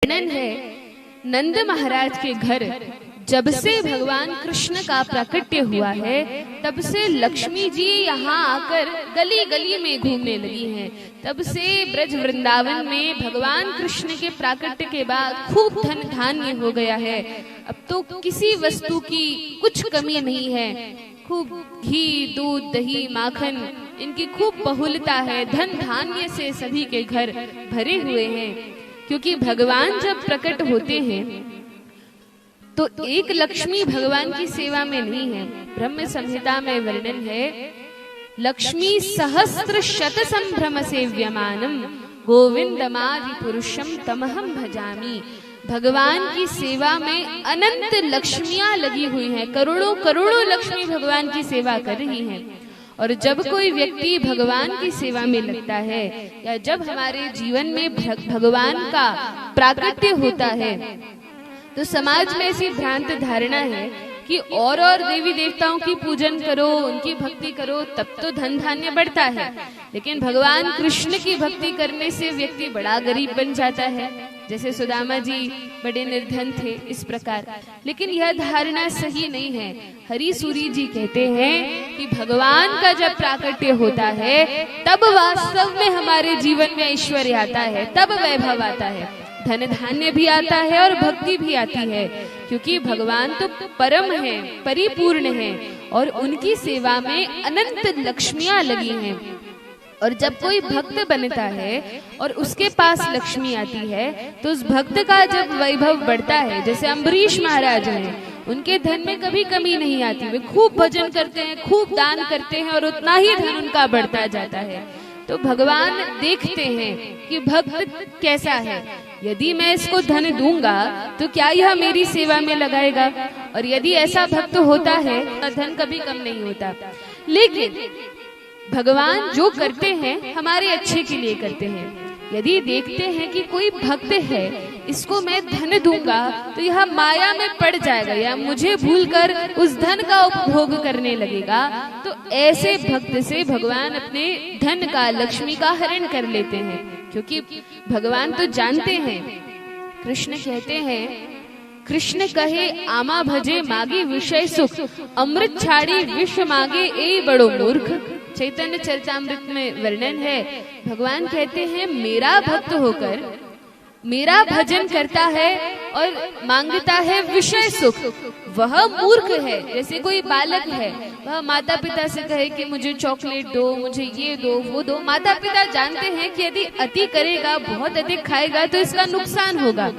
वर्णन है नंद महाराज के घर जब से भगवान कृष्ण का प्राकट्य हुआ है तब से लक्ष्मी जी यहाँ आकर गली गली में घूमने लगी हैं। तब से ब्रज वृंदावन में भगवान कृष्ण के प्राकट्य के बाद खूब धन धान्य हो गया है। अब तो किसी वस्तु की कुछ कमी नहीं है। खूब घी, दूध, दही, माखन इनकी खूब बहुलता है। धन धान्य से सभी के घर भरे हुए हैं, क्योंकि भगवान जब प्रकट होते हैं तो एक लक्ष्मी भगवान की सेवा में नहीं है। ब्रह्म संहिता में वर्णन है, लक्ष्मी सहस्त्र शत संभ्रम सेव्यमानम गोविंदमादि पुरुषम तमहम भजामी। भगवान की सेवा में अनंत लक्ष्मियां लगी हुई हैं, करोड़ों करोड़ों लक्ष्मी भगवान की सेवा कर रही हैं। और जब कोई व्यक्ति भगवान की सेवा में लगता है या जब हमारे जीवन में भगवान का प्राकट्य होता है तो समाज में ऐसी भ्रांत धारणा है कि और देवी देवताओं की पूजन करो, उनकी भक्ति करो, तब तो धन धान्य बढ़ता है। लेकिन भगवान कृष्ण की भक्ति करने से व्यक्ति बड़ा गरीब बन जाता है, जैसे सुदामा जी बड़े निर्धन थे, इस प्रकार। लेकिन यह धारणा सही नहीं है। हरि सूरी जी कहते हैं कि भगवान का जब प्राकट्य होता है तब वास्तव में हमारे जीवन में ऐश्वर्य आता है, तब वैभव आता है, धन धान्य भी आता है और भक्ति भी आती है। क्योंकि भगवान तो परम है, परिपूर्ण है और उनकी सेवा में अनंत लक्ष्मियां लगी हैं। और जब कोई भक्त बनता है और उसके पास लक्ष्मी आती है तो उस भक्त का जब वैभव बढ़ता है, जैसे अम्बरीश महाराज हैं, उनके धन में कभी कमी नहीं आती। वे खूब भजन करते हैं, खूब दान करते हैं और उतना ही धन उनका बढ़ता जाता है। तो भगवान देखते हैं कि भक्त कैसा है। यदि मैं इसको धन दूंगा तो क्या यह मेरी सेवा में लगाएगा? और यदि ऐसा भक्त होता है तो धन कभी कम नहीं होता। लेकिन भगवान जो करते हैं हमारे अच्छे के लिए करते हैं। यदि देखते हैं कि कोई भक्त है, इसको मैं धन दूंगा तो यह माया में पड़ जाएगा या मुझे भूलकर उस धन का उपभोग करने लगेगा, तो ऐसे भक्त से भगवान अपने धन का, लक्ष्मी का हरण कर लेते हैं। क्योंकि भगवान तो जानते हैं। कृष्ण कहते हैं, कृष्ण कहे आमा भजे मागे विषय सुख, अमृत छाड़ी विश्व मागे ए बड़ो मूर्ख। चैतन्य चरितामृत में वर्णन है, भगवान कहते हैं मेरा भक्त होकर मेरा भजन करता है और मांगता है विषय सुख, वह मूर्ख है। जैसे कोई बालक है, वह माता पिता से कहे कि मुझे चॉकलेट दो, मुझे ये दो, वो दो। माता पिता जानते हैं कि यदि अति करेगा, बहुत अधिक खाएगा तो इसका नुकसान होगा।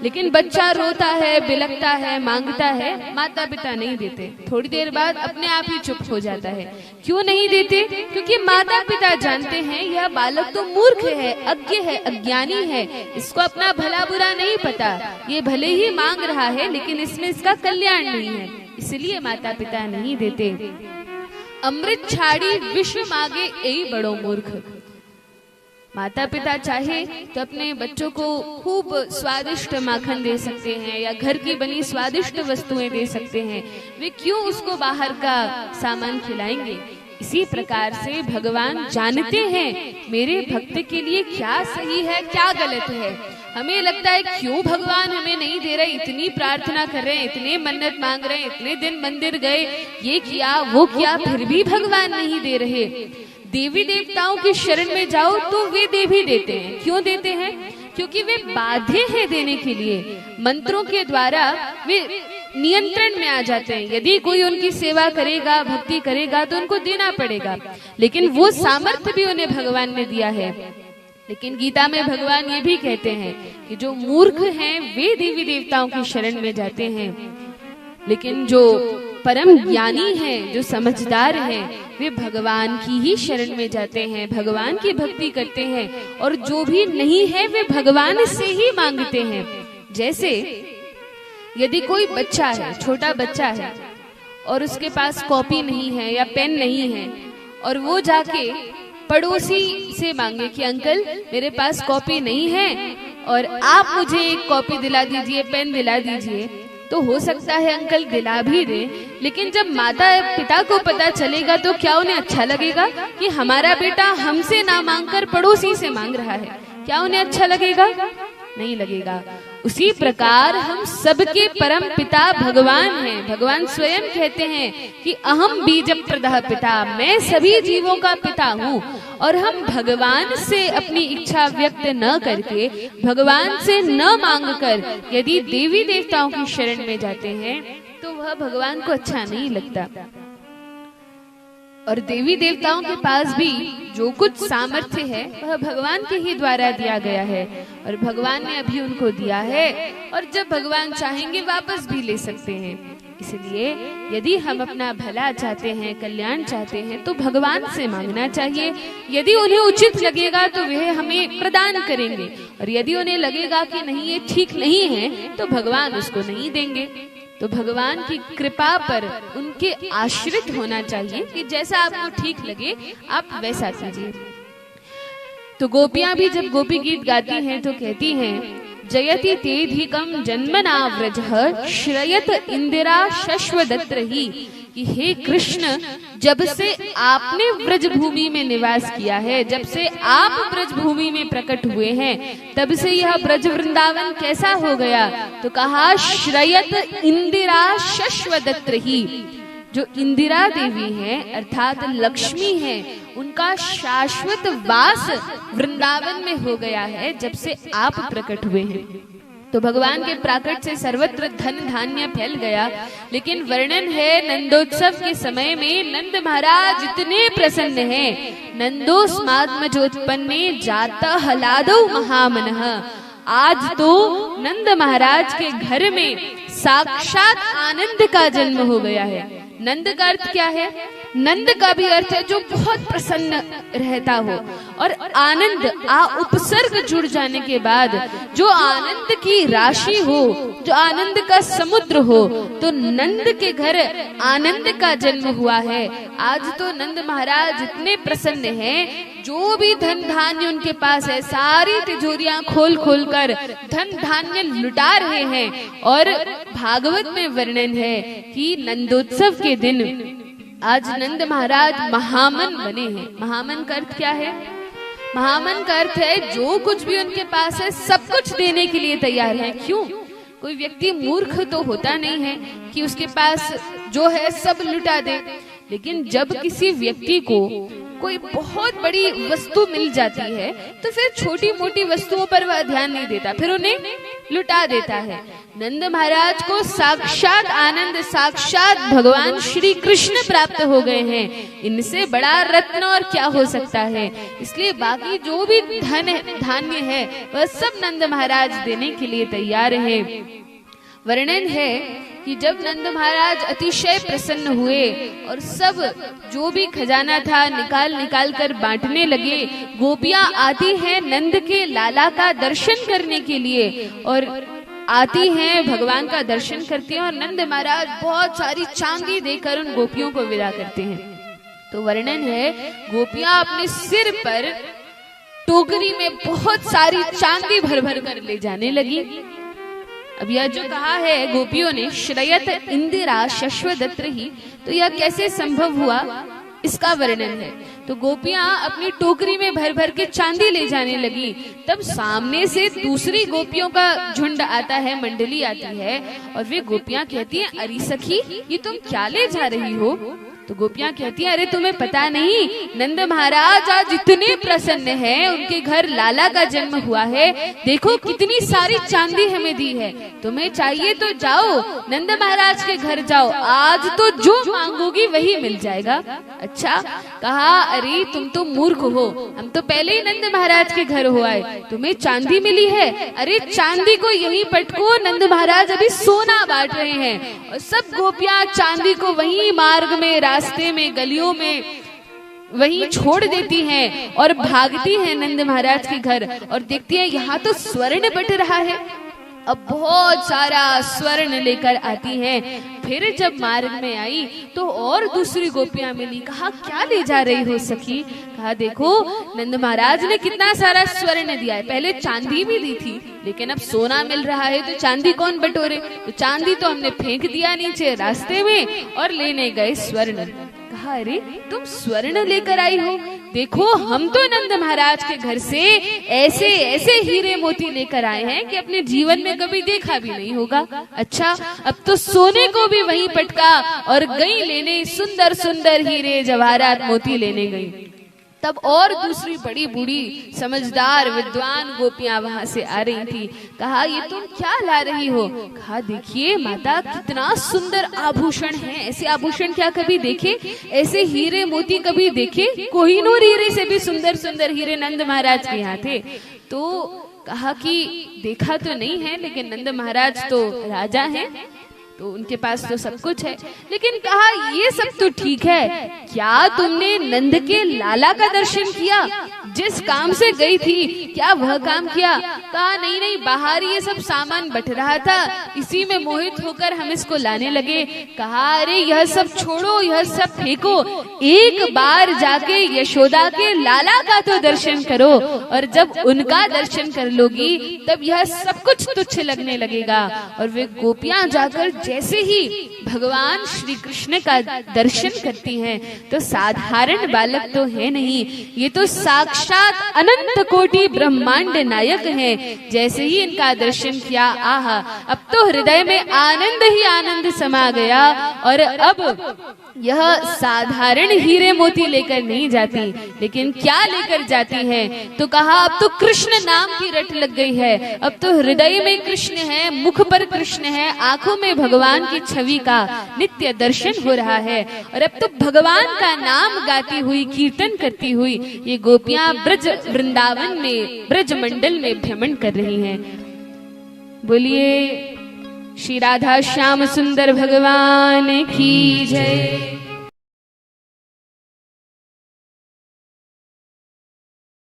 लेकिन बच्चा रोता है, बिलखता है, मांगता है, माता पिता नहीं देते। थोड़ी देर बाद अपने आप ही चुप हो जाता है। क्यों नहीं देते? क्योंकि माता पिता जानते हैं यह बालक तो मूर्ख है, अज्ञ है, अज्ञानी है, इसको अपना भला बुरा नहीं पता। ये भले ही मांग रहा है लेकिन इसमें इसका कल्याण नहीं है, इसलिए माता पिता नहीं देते। अमृत छाड़ी विश्व मांगे ए बड़ो मूर्ख। माता पिता चाहे तो अपने बच्चों को खूब स्वादिष्ट माखन दे सकते हैं या घर की बनी स्वादिष्ट वस्तुएं दे सकते हैं, वे क्यों उसको बाहर का सामान खिलाएंगे? इसी प्रकार से भगवान जानते हैं मेरे भक्त के लिए क्या सही है, क्या गलत है। हमें लगता है क्यों भगवान हमें नहीं दे रहे, इतनी प्रार्थना कर रहे हैं, इतने मन्नत मांग रहे हैं, इतने दिन मंदिर गए, ये किया वो किया, फिर भी भगवान नहीं दे रहे। देवी देवताओं की शरण में जाओ तो वे दे भी देते हैं। क्यों देते हैं? क्योंकि वे बाध्य हैं देने के लिए। मंत्रों के द्वारा वे नियंत्रण में आ जाते हैं। यदि कोई उनकी सेवा करेगा, भक्ति करेगा तो उनको देना पड़ेगा, लेकिन वो सामर्थ्य भी उन्हें भगवान ने दिया है। लेकिन गीता में भगवान ये भी कहते हैं कि जो मूर्ख हैं वे देवी देवताओं की शरण में जाते हैं, लेकिन जो परम ज्ञानी हैं, जो समझदार हैं, वे भगवान की ही शरण में जाते हैं, भगवान की भक्ति करते हैं और जो भी नहीं है वे भगवान से ही मांगते हैं। जैसे यदि कोई बच्चा है, छोटा बच्चा है और उसके पास कॉपी नहीं है या पेन नहीं है और वो जाके पड़ोसी से मांगे कि अंकल मेरे पास कॉपी नहीं है और आप मुझे एक कॉपी दिला दीजिए, पेन दिला दीजिए, तो हो सकता है अंकल दिला भी दे। लेकिन जब माता पिता को पता चलेगा तो क्या उन्हें अच्छा लगेगा कि हमारा बेटा हमसे ना मांगकर पड़ोसी से मांग रहा है? क्या उन्हें अच्छा लगेगा? नहीं लगेगा। उसी प्रकार हम सबके परम पिता भगवान हैं। भगवान स्वयं कहते हैं कि अहम बीज प्रदः पिता, मैं सभी जीवों का पिता हूँ। और हम भगवान से अपनी इच्छा व्यक्त न करके, भगवान से न मांग कर यदि देवी देवताओं की शरण में जाते हैं तो वह भगवान को अच्छा नहीं लगता। और देवी देवताओं के पास भी जो कुछ सामर्थ्य है वह भगवान के ही द्वारा दिया गया है, और भगवान ने अभी उनको दिया है, और जब भगवान चाहेंगे वापस भी ले सकते हैं। इसलिए यदि हम अपना भला चाहते हैं, कल्याण चाहते हैं, तो भगवान से मांगना चाहिए। यदि उन्हें उचित लगेगा तो वह हमें प्रदान करेंगे, और यदि उन्हें लगेगा कि नहीं ये ठीक नहीं है तो भगवान उसको नहीं देंगे। तो भगवान की कृपा पर उनके आश्रित होना चाहिए कि जैसा आपको ठीक लगे आप वैसा कीजिए। तो गोपियां भी जब गोपी गीत गाती हैं तो कहती हैं, जयति तेधिकम जन्मना व्रजः श्रयत इंदिरा शश्वदत्रहि, कि हे कृष्ण, जब से आपने ब्रज भूमि में निवास किया है, जब से आप ब्रज भूमि में प्रकट हुए हैं, तब से यह ब्रज वृंदावन कैसा हो गया। तो कहा श्रयत इंदिरा शश्वदत्रहि, जो इंदिरा देवी है अर्थात लक्ष्मी है, उनका शाश्वत वास वृंदावन में हो गया है जब से आप प्रकट हुए हैं। तो भगवान के प्राकट से सर्वत्र धन धान्य फैल गया। लेकिन वर्णन है नंदोत्सव के समय में नंद महाराज इतने प्रसन्न हैं, नंदोस्माद्मजोत्पन्ने जाता हलादो महामनः। आज तो नंद महाराज के घर में साक्षात आनंद का जन्म हो गया है। नंद का अर्थ क्या है? नंद का भी अर्थ है जो बहुत प्रसन्न रहता हो, और आनंद आ उपसर्ग जुड़ जाने के बाद जो आनंद की राशि हो, जो आनंद का समुद्र हो, तो नंद के घर आनंद का जन्म हुआ है। आज तो नंद महाराज इतने प्रसन्न हैं, जो भी धन धान्य उनके पास है सारी तिजोरियां खोल खोल कर धन धान्य लुटा रहे हैं। और भागवत में वर्णन है कि नंदोत्सव के दिन आज नंद महाराज महामन बने हैं। महामन का अर्थ क्या है? महामन का अर्थ है जो कुछ भी उनके पास है सब कुछ देने के लिए तैयार है। क्यों? कोई व्यक्ति मूर्ख तो होता नहीं है कि उसके पास जो है सब लुटा दे, लेकिन जब किसी व्यक्ति को कोई बहुत बड़ी वस्तु मिल जाती है तो फिर छोटी मोटी वस्तुओं पर वह ध्यान नहीं देता, फिर उन्हें लुटा देता है। नंद महाराज को साक्षात आनंद, साक्षात भगवान श्री कृष्ण प्राप्त हो गए हैं। इनसे बड़ा रत्न और क्या हो सकता है। इसलिए बाकी जो भी धन धान्य है वह सब नंद महाराज देने के लिए तैयार है। वर्णन है कि जब नंद महाराज अतिशय प्रसन्न हुए और सब जो भी खजाना था निकाल निकाल कर बांटने लगे, गोपियां आती हैं नंद के लाला का दर्शन करने के लिए, और आती हैं भगवान का दर्शन करती हैं, और नंद महाराज बहुत सारी चांदी देकर उन गोपियों को विदा करते हैं। तो वर्णन है गोपियां अपने सिर पर टोकरी में बहुत सारी चांदी भर भर कर ले जाने लगी। अब यह जो कहा है गोपियों ने श्रयत इंदिरा शश्वदत्रहि, तो यह कैसे संभव हुआ इसका वर्णन है। तो गोपियां अपनी टोकरी में भर भर के चांदी ले जाने लगी। तब सामने से दूसरी गोपियों का झुंड आता है, मंडली आती है, और वे गोपियां कहती हैं, अरे सखी ये तुम क्या ले जा रही हो? तो गोपियां कहती हैं, अरे तुम्हें पता नहीं नंद महाराज आज इतने प्रसन्न हैं, उनके घर लाला का जन्म हुआ है, देखो कितनी सारी चांदी हमें दी है, तुम्हें चाहिए तो जाओ नंद महाराज के घर जाओ, आज तो जो मांगोगी वही मिल जाएगा। अच्छा, कहा अरे तुम तो मूर्ख हो, हम तो पहले ही नंद महाराज के घर हो आए, तुम्हें चांदी मिली है? अरे चांदी को यही पटको, नंद महाराज अभी सोना बांट रहे हैं। और सब गोपियां चांदी को वही मार्ग में, रास्ते में, गलियों में वहीं छोड़ देती हैं और भागती हैं नंद महाराज के घर, और देखती हैं यहाँ तो स्वर्ण बट रहा है। अब बहुत सारा स्वर्ण लेकर आती हैं। फिर जब मार्ग में आई तो और दूसरी गोपियां मिली। कहा क्या ले जा रही हो सखी? कहा देखो नंद महाराज ने कितना सारा स्वर्ण दिया है, पहले चांदी भी दी थी लेकिन अब सोना मिल रहा है, तो चांदी कौन बटोरे? तो चांदी तो हमने फेंक दिया नीचे रास्ते में और लेने गए स्वर्ण। कहा कहा, अरे तुम स्वर्ण लेकर आई हो? देखो हम तो नंद महाराज के घर से ऐसे ऐसे हीरे मोती लेकर आए हैं कि अपने जीवन में कभी देखा भी नहीं होगा। अच्छा, अब तो सोने को भी वहीं पटका और गई लेने, सुंदर सुंदर हीरे जवाहरात मोती लेने गई। तब और दूसरी बड़ी बूढ़ी समझदार विद्वान गोपियां वहां से आ रही थी। कहा, ये तुम क्या ला रही हो? कहा, देखिए माता, कितना सुंदर आभूषण है, ऐसे आभूषण क्या कभी देखे? ऐसे हीरे मोती कभी देखे? कोहिनूर हीरे से भी सुंदर सुंदर हीरे नंद महाराज के यहाँ थे। तो कहा कि देखा तो नहीं है, लेकिन नंद महाराज तो राजा हैं, तो उनके पास तो सब कुछ है। लेकिन कहा, ये सब तो ठीक है, क्या तुमने नंद के लाला का दर्शन किया? जिस काम से गई थी, क्या वह काम किया? कहा, नहीं नहीं, बाहर ये सब सामान बट रहा था, इसी में मोहित होकर हम इसको लाने लगे। कहा, अरे यह सब छोड़ो, यह सब फेंको, एक बार जाके यशोदा के लाला का तो दर्शन करो, और जब उनका दर्शन कर लोगी तब यह सब कुछ तुच्छ लगने लगेगा। और वे गोपियां जाकर जैसे ही भगवान श्री कृष्ण का दर्शन करती हैं, तो साधारण बालक तो है नहीं, ये तो साक्षात अनंत कोटि ब्रह्मांड नायक हैं। जैसे ही इनका दर्शन किया, आहा, अब तो हृदय में आनंद ही आनंद समा गया। और अब यह साधारण हीरे मोती लेकर नहीं जाती, लेकिन क्या लेकर जाती है? तो कहा, अब तो कृष्ण नाम की रट लग गई है, अब तो हृदय में कृष्ण है, मुख पर कृष्ण है, आंखों में भगवान की छवि का नित्य दर्शन हो रहा है। और अब तो भगवान का नाम गाती हुई, कीर्तन करती हुई ये गोपियां ब्रज वृंदावन में, ब्रज मंडल में भ्रमण कर रही हैं। बोलिए श्री राधा श्याम सुंदर भगवान की जय।